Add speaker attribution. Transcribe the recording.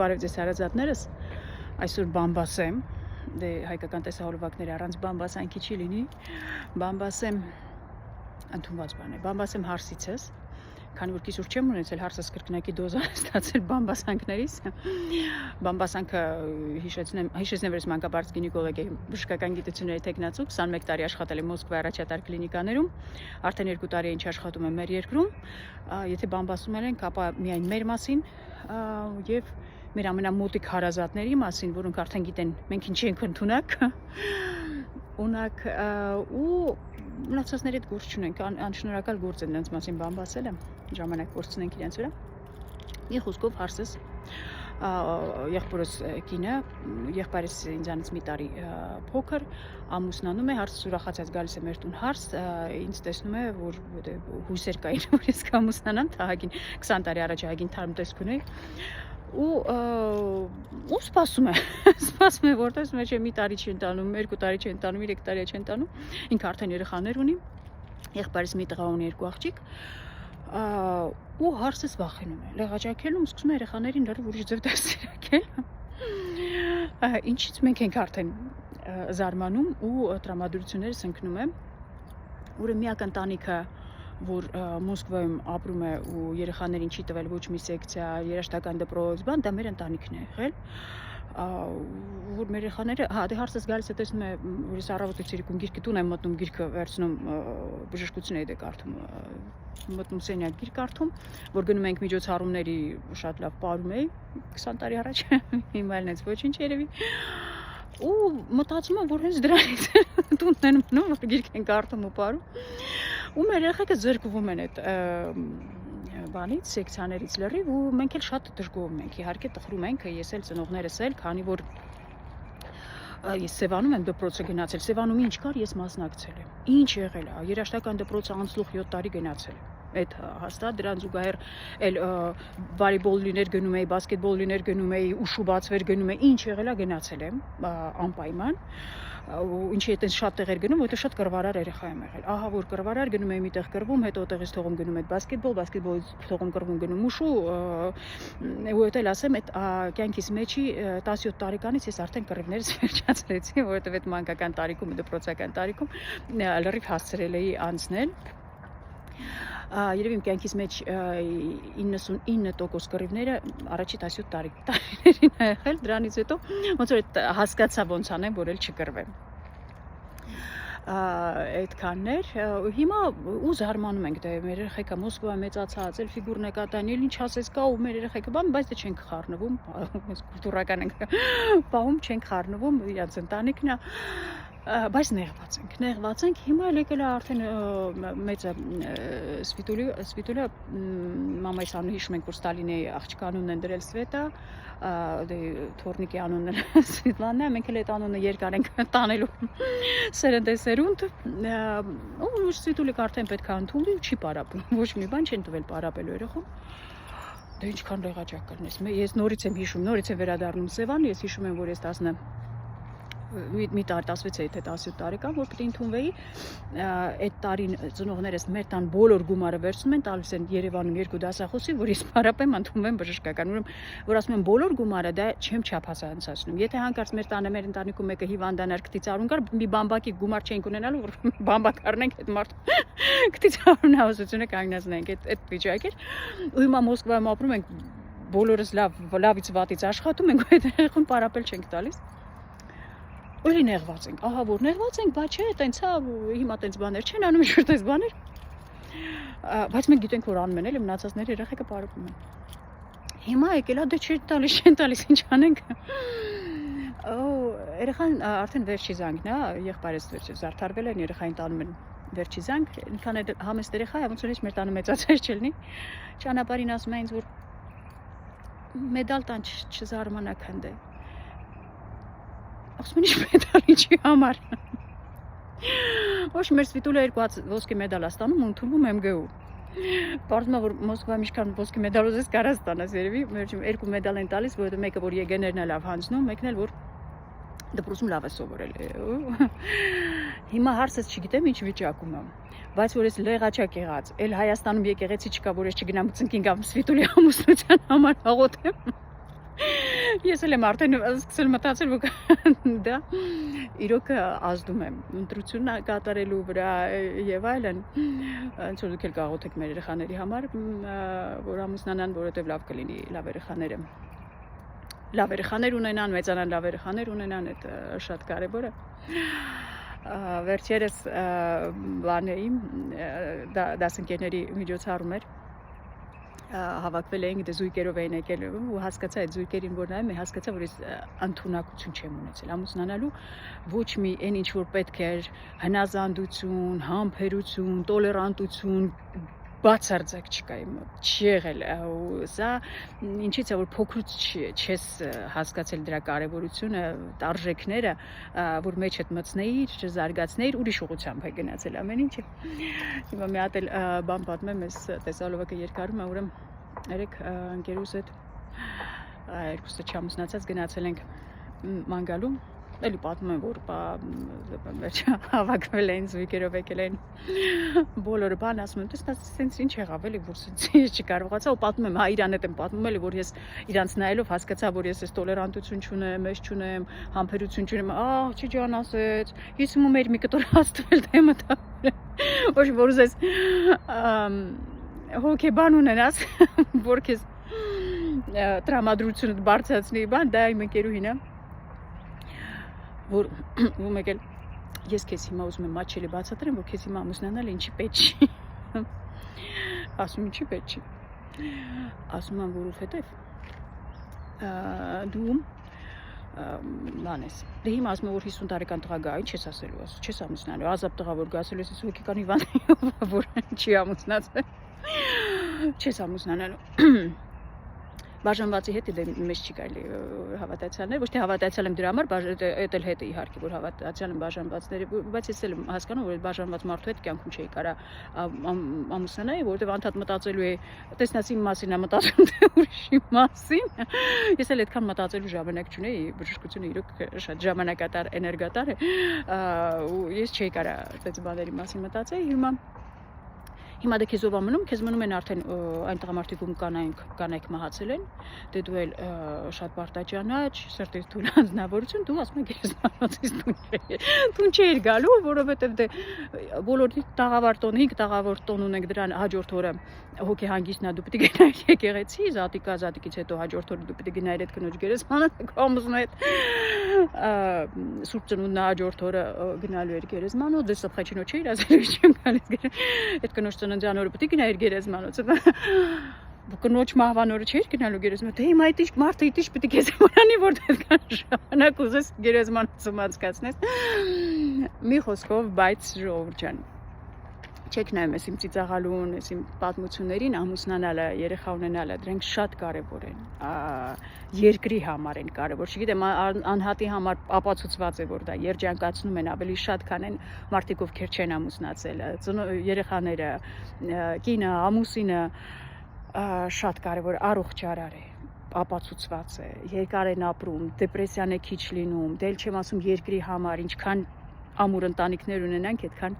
Speaker 1: Բարև ձեզ հարազատներս, այսօր բամբասեմ, դե հայկական տեսահոլովակների առանց բամբասանքի չի լինի, բամբասեմ ընդունված բան է, բամբասեմ հարսիցս, քանի որ կիսուր չեմ ունեցել հարսս կրկնակի դոզա ստացել բամբասանքներից, բամբասանքը հիշեցնեմ, որ ես մանկաբարձ գինեկոլոգ եմ, բժշկական գիտությունների թեկնածու, 21 տարի աշխատել եմ Մոսկվայի առաջատար կլինիկաներում, արդեն 2 տարի է ինչ աշխատում եմ մեր երկրում, եթե բամբասում ենք, ապա միայն մեր մասին եւ մեր ամենամոտիկ հարազատների մասին, որոնք արդեն գիտեն մենք ինչ ենք ընդունակ, ունակ ու մնացածների հետ գործ չունենք, անշնորհակալ գործ են նրանց մասին բամբասել եմ, ժամանակ կորցնենք իրենց վրա։ Մի խոսքով հարսս եղբորս կինը, եղբայրս ինձանից մի տարի փոքր, ամուսնանում է, հարսս ուրախացած գալիս է մեր տուն հարս, ինձ տեսնում է, որ հույսեր կային, որ ես կամուսնանամ, թահագին 20 տարի առաջ ահագին թարմ տեսք ունեի, ու սպասում է, որ տեսնում է, մի տարի չի ընտանում, 2 տարի չի ընտանում, 3 տարի չի ընտանում, ինքը արդեն երեխաներ ունի, եղբայրս մի տղա ունի 2 աղջիկ, ու հարսս վախենում է, լեղաճակելում սկսում է երեխաներին լրիվ ուրիշ ձև դաստիարակել, ինչից մենք ենք արդեն զարմանում ու տրամադրություններս ընկնում է, ուրեմն միակ ընտանիքը, որ Մոսկվայում ապրում է ու երեխաներին չի տվել ոչ մի սեկցիա, երաժշտական դպրոց, բան, դա մեր ընտանիքն է եղել, որ մեր երեխաները, դե հարսս գալիս է տեսնում է, որ ես առավոտից երեկոն գիրքը տուն եմ մտնում, գիրքը վերցնում բժշկություն է կարդում, մտնում սենյակ գիրք կարդում, որ գնում ենք միջոցառումների շատ լավ պարում էի 20 տարի առաջ, հիմա էլ նենց ոչինչ երևի, ու մտածում եմ, որ հենց դրանից տունն են մնում, որ գիրք են կարդում ու պարում, ու մեր երեխեքը զրկվում են այդ բանից, սեկցիաներից լրիվ ու մենք էլ շատ դժգոհում ենք, իհարկե տխրում ենք, ես էլ ծնողներս էլ, քանի որ ես Սևանում եմ դպրոցը գնացել, Սևանում ինչ կար, ես մասնակցել եմ, ինչ եղել է, երաժշտական դպրոցը անցլուխ 7 տարի գնացել եմ, այդ հաստատ դրան զուգահեռ էլ վոլեյբոլ լիներ գնում էի, բասկետբոլ լիներ գնում էի, ուշու բացվեր գնում էի, ինչ եղել է գնացել եմ, անպայման, ինչի հետ են շատ տեղեր գնում, որտեղ շատ կռվարար երեխա եմ եղել, ահա որ կռվարար գնում էի մի տեղ կռվում, հետո տեղից թողում գնում այդ բասկետբոլից թողում կռվում գնում ուշու, ու հետո էլ ասեմ, այդ կյանքիս մեջի 17 տարեկանից ես արդեն կռիվներս վերջացրեցի, որովհետև այդ մանկական տարիքում, դպրոցական տարիքում լրիվ հասցրել էի անցնել Երևի իմ կյանքիս մեջ 99% կռիվները առաջի 17 տարիներին է եղել, դրանից հետո ոնց որ հասկացա ոնց անեմ, որ էլ չկռվեմ։ Այդքանն էր, հիմա ու զարմանում ենք, դե մեր երեխեքը Մոսկվա մեծացած, էլ ֆիգուր նկատան, էլ ինչ ասես կա ու մեր երեխեքը, բայց դե չենք խառնվում, մենք կուլտուրական ենք պահում, չենք խառնվում, իրաց ընտանիքն է բայց նեղված ենք, հիմա էլ եկել է արդեն մեծը Սվիտուլը, մամայիս անունը հիշում ենք, որ Ստալինի աղջկա անունն են դրել Սվետա, թորնիկի անունն էլ Սվետլանն է, մենք էլ այդ անունը երկար ենք տանելու սերնդեսերունդ, ու Սվիտուլը արդեն պետք է ընդունվի ու չի պարապում, ոչ մի բան չեն տվել պարապելու երեխուն, դե ինչքան լեղաճակ կլինես, ես նորից եմ հիշում, նորից եմ վերադառնում Սևան, ես հիշում եմ, որ ես 16 թե 17 տարեկան, որ պիտի ընդունվեի, այդ տարին ծնողներս մեր տան բոլոր գումարը վերցնում են, տալիս են Երևանում 2 դասախոսի, որ ես պարապեմ, ընդունվեմ բժշկական, ուրեմն որ ասում են բոլոր գումարը, դա չեմ չափազանցացնում։ Եթե հանկարծ մեր տանը մեր ընտանիքում մեկը հիվանդանար գտիծարուն կար, մի բամբակի գումար չենք ունենալու, որ բամբակ առնենք այդ մարդու գտիծարուն հավասարությունը կանգնացնենք, այդ վիճակ էր։ Ու հիմա Մոսկվայում ապրում ենք, բոլորս լավից վատից աշխատում ենք, այդ երեխուն պարապել չենք տալիս։ Ուրի նեղված ենք, ահա որ նեղված ենք, բայց չէ, տենց հիմա տենց բաներ չեն անում, ինչ-որ տենց բաներ, բայց մենք գիտենք, որ անում են, էլի մնացածների երեխեքը պարապում են։ Հիմա եկել է, դե չեն տալիս, ինչ անենք։ Երեխան արդեն վերջի զանգն է, եղբայրս զարդարվել են, երեխային տանում են վերջի զանգ, ինքան էլ համեստ երեխա է, ոնց որ մեր տանը մեծացած չլինի, ճանապարհին ասում է ինձ, որ մեդալ տան չզարմանաք հնդե։ Ասում են ինչ մեդալ ինչի համար։ Ոչ մեր Սվիտուլը 2 ոսկե մեդալ է ստանում ու ընդունվում MGU։ Պարզվում է, որ Մոսկվայում ինչքան ոսկե մեդալ ուզես կարա ստանաս երևի, վերջում 2 մեդալ են տալիս, որովհետև մեկը որ ԵԳՆ-ն է լավ հանձնում, մեկն էլ որ դպրոցում լավ է սովորել։ Հիմա հարցս չգիտեմ ինչ վիճակում է, բայց որ ես լեղաճակ եղած, էլ Հայաստանում եկեղեցի չկա, որ ես չգնամ ծնկին կամ Սվիտուլի ամուսնության համար աղոթեմ։ Ես էլ եմ արդեն սկսել մտածել, որ դա իրոք ազդում է ընտրությունն կատարելու վրա եւ այլն։ Ինչ որ դուք էլ կարող եք մեր երեխաների համար, որ ամուսնանան, որովհետեւ լավ կլինի լավ երեխաներ ունենան, մեծանան լավ երեխաներ ունենան, այդ շատ կարեւոր է։ Վերջերս բանեի դասընկերների միջոցառում էր հավաքվել էինք զույգերով էին եկել ու հասկացա այդ զույգերին որ նայում եմ հասկացա որ ես ընդունակություն չեմ ունեցել ամուսնանալու ոչ մի այն ինչ որ պետք էր հնազանդություն, համբերություն, տոլերանտություն բացարձակ չկա իմ չի եղել ու սա ինչից է որ փոքրուց չես հասկացել դրա կարևորությունը արժեքները որ մեջդ մտցնեիր չզարգացնեիր ուրիշ ուղղությամբ է գնացել ամեն ինչը հիմա մի հատ էլ բան պատմեմ ես տեսալովակը երկարում է ուրեմն երեք ընկերուս հետ երկուսը չամուսնացած գնացել ենք ման գալու էլի պատմում եմ որ հավաքվել էին զույգերով եկել էին բոլորը բան ասում եմ տեսնա սենց ինչ եղավ էլի որ ես չկարողացա ու պատմում եմ հա իրան հետ եմ պատմում էլի որ ես իրանց նայելով հասկացա որ ես այս տոլերանտություն չունեմ, ես չունեմ, համբերություն չունեմ, աղջի ջան ասեց, ես ում էր մի կտոր հաստվել թե մտա ոչ որ ուզես հոգեբան ունենաս որ քեզ տրամադրությունը բարձրացնի բան դա իմ ընկերուհին է որ ում եկել ես քեզ հիմա ուզում եմ մաչելի բացատրեմ որ քեզ հիմա ամուսնանալ ինչի պետք չի ասում ինչի պետք չի ասում եմ որովհետև դու բան ես դե հիմա ասում եմ որ 50 տարեկան տղա գա ինչ ես ասելու ասում չես ամուսնանալու ազատ տղա որ գա ասելու ես հոգեկան հիվանդ որ չի ամուսնացել չես ամուսնանալու բաժանվածի հետ դե մեզ չի կարելի հավատացյալներ ոչ թե հավատացյալ եմ դրա համար այդ էլ հետ է իհարկե որ հավատացյալ եմ բաժանվածների բայց ես էլ հասկանում որ այդ բաժանված մարդու հետ կյանքում չի կարա ամուսնանալ որովհետև անդադ մտածելու է տեսնաս իմ մասին է մտածում թե ուրիշի մասին ես էլ այդքան մտածելու ժամանակ չունեի բժշկությունը իրոք շատ ժամանակատար էներգատար է ու ես չի կարա այդ բաների մասին մտածել հիմա դե քեզ ով ամնում, քեզ մնում են արդեն այն տղամարդիկում կանայք մահացել են, դե դու էլ շատ պարտաճանաչ, սրտից թույլ անձնավորություն, դու ասում ես գերեզմանոցից տուն չէիր գալու, որովհետև դե բոլորի տաղավար տոն, 5 տաղավար տոն ունենք դրան հաջորդ օրը հոգի հանգիստնա դու պիտի գնայր եկեղեցի, զատիկից հետո հաջորդ օրը դու պիտի գնայր այդ կնոջ գերեզմանը, կամուսնու հետ սուրբ ծնունդնա հաջորդ օրը գնալու էր գերեզմանոց, դե սփխեչինո չէիր ասել չեմ գալիս այդ կնոջ ծննդյան օրը պիտի գնայր գերեզմանոցը կնոջ մահվան օրը չէիր գնալու գերեզմանոց դե հիմա այդ ինչ մարդը ինչ պիտի քեզ մոռանի որ այդքան ժամանակ ուզես գերեզմանոցում անցկացնես մի խոսքով բայց ժողովուրդ ջան չեք նայում ես իմ ծիծաղալուն, ես իմ պատմություններին ամուսնանալը, երեխա ունենալը, դրանք շատ կարևոր են։ Երկրի համար են կարևոր։ Չգիտեմ, անհատի համար ապացուցված է, որ դա երջանկացնում են ավելի շատ, քան են մարդիկ ովքեր չեն ամուսնացել։ Երեխաները, կինը, ամուսինը շատ կարևոր առողջարար է, ապացուցված է, երկար են ապրում, դեպրեսիան է քիչ լինում, դել չեմ ասում երկրի համար, ինչքան ամուր ընտանիքներ ունենանք, այդքան